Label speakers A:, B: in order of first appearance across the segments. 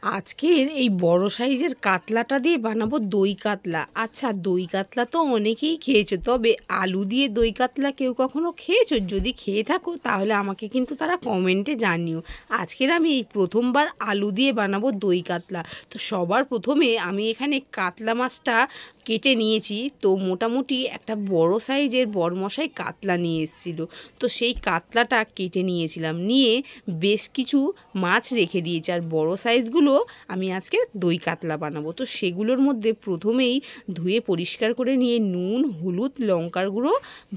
A: আজকের এই বড় সাইজের কাতলাটা দিয়ে বানাবো দই কাতলা। আচ্ছা, দই কাতলা তো অনেকেই খেয়েছো, তবে আলু দিয়ে দই কাতলা কেউ কখনো খেয়েছো? যদি খেয়ে থাকো তাহলে আমাকে কিন্তু তারা কমেন্টে জানিও। আজকের আমি এই প্রথমবার আলু দিয়ে বানাবো দই কাতলা। তো সবার প্রথমে আমি এখানে কাতলা মাছটা কেটে নিয়েছি। তো মোটামুটি একটা বড় সাইজের বড়মশাই কাতলা নিয়ে এসেছিলো, তো সেই কাতলাটা কেটে নিয়েছিলাম, নিয়ে বেশ কিছু মাছ রেখে দিয়েছি। আর বড় সাইজগুলো আমি আজকে দই কাতলা বানাবো। তো সেগুলোর মধ্যে প্রথমেই ধুয়ে পরিষ্কার করে নিয়ে নুন, হলুদ, লঙ্কার গুঁড়ো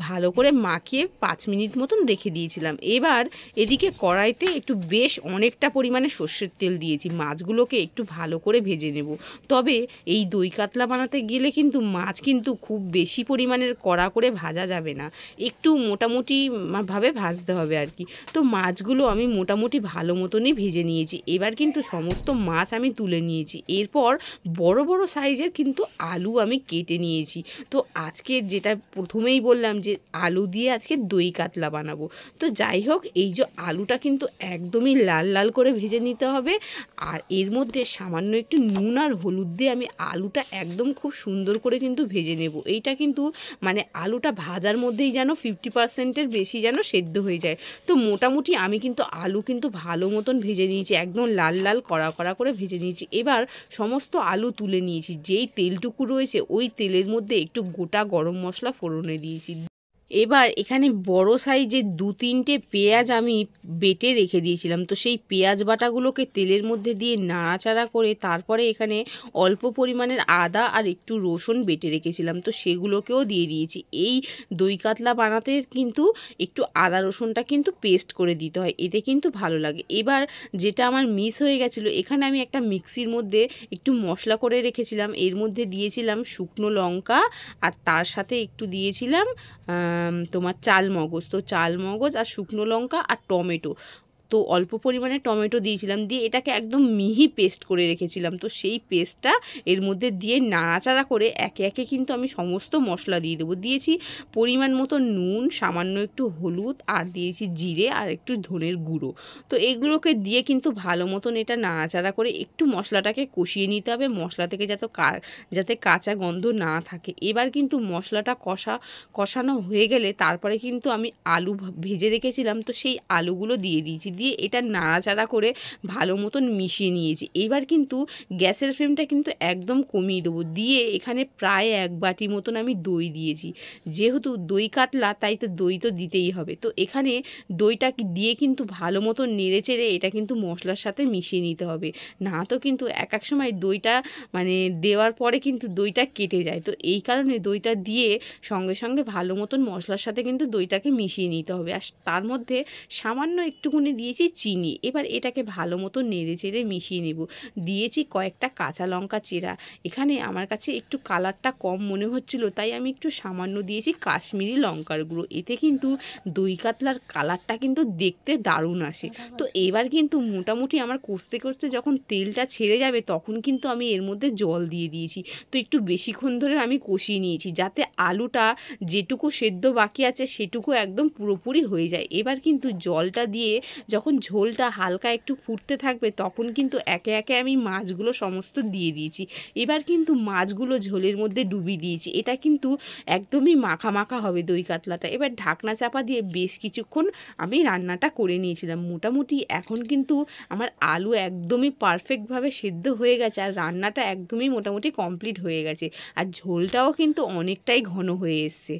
A: ভালো করে মাখিয়ে 5 মিনিট মতন রেখে দিয়েছিলাম। এবার এদিকে কড়াইতে একটু বেশ অনেকটা পরিমাণে সর্ষের তেল দিয়েছি। মাছগুলোকে একটু ভালো করে ভেজে নেব। তবে এই দই কাতলা বানাতে গেলে কিন্তু মাছ কিন্তু খুব বেশি পরিমাণের কড়া করে ভাজা যাবে না, একটু মোটামুটি ভাবে ভাজতে হবে আর কি। তো মাছগুলো আমি মোটামুটি ভালো মতনই ভেজে নিয়েছি। এবার কিন্তু সমস্ত মাছ আমি তুলে নিয়েছি। এরপর বড় বড় সাইজের কিন্তু আলু আমি কেটে নিয়েছি। তো আজকে যেটা প্রথমেই বললাম যে আলু দিয়ে আজকে দই কাতলা বানাবো। তো যাই হোক, এই যে আলুটা কিন্তু একদমই লাল লাল করে ভেজে নিতে হবে। আর এর মধ্যে সামান্য একটু নুন আর হলুদ দিয়ে আমি আলুটা একদম খুব সুন্দর করে কিন্তু ভেজে নেব। এইটা কিন্তু মানে আলুটা ভাজার মধ্যেই যেন 50%-এর বেশি যেন সেদ্ধ হয়ে যায়। তো মোটামুটি আমি কিন্তু আলু কিন্তু ভালো মতন ভেজে নিয়েছি, একদম লাল লাল কড়া কড়া করে ভেজে নিয়েছি। এবার সমস্ত আলু তুলে নিয়েছি। যেই তেলটুকু রয়েছে ওই তেলের মধ্যে একটু গোটা গরম মশলা ফোড়নে দিয়েছি। এবার এখানে বড় সাইজের 2-3টে পেঁয়াজ আমি বেটে রেখে দিয়েছিলাম। তো সেই পেঁয়াজ বাটাগুলোকে তেলের মধ্যে দিয়ে নাড়াচাড়া করে তারপরে এখানে অল্প পরিমাণের আদা আর একটু রসুন বেটে রেখেছিলাম, তো সেগুলোকেও দিয়ে দিয়েছি। এই দই কাতলা বানাতে কিন্তু একটু আদা রসুনটা কিন্তু পেস্ট করে দিতে হয়, এতে কিন্তু ভালো লাগে। এবার যেটা আমার মিস হয়ে গেছিলো, এখানে আমি একটা মিক্সির মধ্যে একটু মশলা করে রেখেছিলাম। এর মধ্যে দিয়েছিলাম শুকনো লঙ্কা আর তার সাথে একটু দিয়েছিলাম তোমার চাল মগজ। তো চাল মগজ আর শুকনো লঙ্কা আর টমেটো, তো অল্প পরিমাণে টমেটো দিয়েছিলাম, দিয়ে এটাকে একদম মিহি পেস্ট করে রেখেছিলাম। তো সেই পেস্টটা এর মধ্যে দিয়ে নাড়াচাড়া করে একে একে কিন্তু আমি সমস্ত মশলা দিয়ে দেবো। দিয়েছি পরিমাণ মতো নুন, সামান্য একটু হলুদ, আর দিয়েছি জিরে আর একটু ধনের গুঁড়ো। তো এগুলোকে দিয়ে কিন্তু ভালো মতন এটা নাড়াচাড়া করে একটু মশলাটাকে কষিয়ে নিতে হবে, মশলা থেকে যাতে কাঁচা গন্ধ না থাকে। এবার কিন্তু মশলাটা কষানো হয়ে গেলে তারপরে কিন্তু আমি আলু ভেজে রেখেছিলাম, তো সেই আলুগুলো দিয়ে দিয়েছি, দিয়ে এটা নাড়াচাড়া করে ভালো মতন মিশিয়ে নিয়েছি। এবার কিন্তু গ্যাসের ফ্লেমটা কিন্তু একদম কমিয়ে দেবো। দিয়ে এখানে প্রায় 1 বাটি মতন আমি দই দিয়েছি। যেহেতু দই কাতলা তাই তো দই তো দিতেই হবে। তো এখানে দইটা দিয়ে কিন্তু ভালো মতন নেড়ে চেড়ে এটা কিন্তু মশলার সাথে মিশিয়ে নিতে হবে, না তো কিন্তু এক এক সময় দইটা মানে দেওয়ার পরে কিন্তু দইটা কেটে যায়। তো এই কারণে দইটা দিয়ে সঙ্গে সঙ্গে ভালো মতন মশলার সাথে কিন্তু দইটাকে মিশিয়ে নিতে হবে। আর তার মধ্যে সামান্য একটুখানি দিয়েছি চিনি। এবার এটাকে ভালো মতো নেড়ে চেড়ে মিশিয়ে নেব। দিয়েছি কয়েকটা কাঁচা লঙ্কা চেরা। এখানে আমার কাছে একটু কালারটা কম মনে হচ্ছিল, তাই আমি একটু সামান্য দিয়েছি কাশ্মীরি লঙ্কার গুঁড়ো। এতে কিন্তু দই কাতলার কালারটা কিন্তু দেখতে দারুণ আসে। তো এবার কিন্তু মোটামুটি আমার কষতে কষতে যখন তেলটা ছেড়ে যাবে তখন কিন্তু আমি এর মধ্যে জল দিয়ে দিয়েছি। তো একটু বেশিক্ষণ ধরে আমি কষিয়ে নিয়েছি যাতে আলুটা যেটুকু সেদ্ধ বাকি আছে সেটুকু একদম পুরোপুরি হয়ে যায়। এবার কিন্তু জলটা দিয়ে যখন ঝোলটা হালকা একটু ফুটতে থাকবে তখন কিন্তু একে একে আমি মাছগুলো সমস্ত দিয়ে দিয়েছি। এবার কিন্তু মাছগুলো ঝোলের মধ্যে ডুবিয়ে দিয়েছি। এটা কিন্তু একদমই মাখা মাখা হবে দই কাতলাটা। এবার ঢাকনা চাপা দিয়ে বেশ কিছুক্ষণ আমি রান্নাটা করে নিয়েছিলাম। মোটামুটি এখন কিন্তু আমার আলু একদমই পারফেক্টভাবে সেদ্ধ হয়ে গেছে, আর রান্নাটা একদমই মোটামুটি কমপ্লিট হয়ে গেছে, আর ঝোলটাও কিন্তু অনেকটাই ঘন হয়ে এসছে।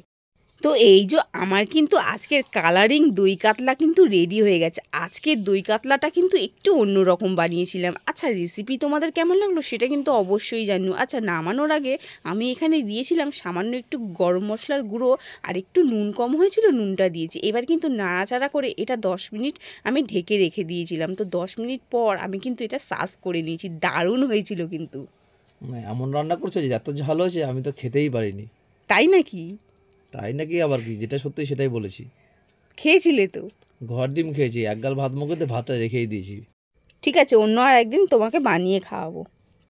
A: তো এই যে আমার কিন্তু আজকের কালারিং দই কাতলা কিন্তু রেডি হয়ে গেছে। আজকের দই কাতলাটা কিন্তু একটু অন্যরকম বানিয়েছিলাম। আচ্ছা, রেসিপি তোমাদের কেমন লাগলো সেটা কিন্তু অবশ্যই জানিও। আচ্ছা, নামানোর আগে আমি এখানে দিয়েছিলাম সামান্য একটু গরম মশলার গুঁড়ো, আর একটু নুন কম হয়েছিল, নুনটা দিয়েছি। এবার কিন্তু নাড়াচাড়া করে এটা 10 মিনিট আমি ঢেকে রেখে দিয়েছিলাম। তো 10 মিনিট পর আমি কিন্তু এটা সার্ভ করে নিয়েছি। দারুণ হয়েছিল কিন্তু।
B: এমন রান্না করছো যে এত ঝাল হয়েছে আমি তো খেতেই পারিনি।
A: তাই নাকি?
B: তাই নাকি আবার কি, যেটা সত্যি সেটাই বলেছি।
A: খেয়েছিলে তো?
B: ঘর ডিম খেয়েছি, এক গাল ভাত মুখেতে ভাতটা রেখেই দিয়েছি।
A: ঠিক আছে, অন্য আর একদিন তোমাকে বানিয়ে খাওয়াবো।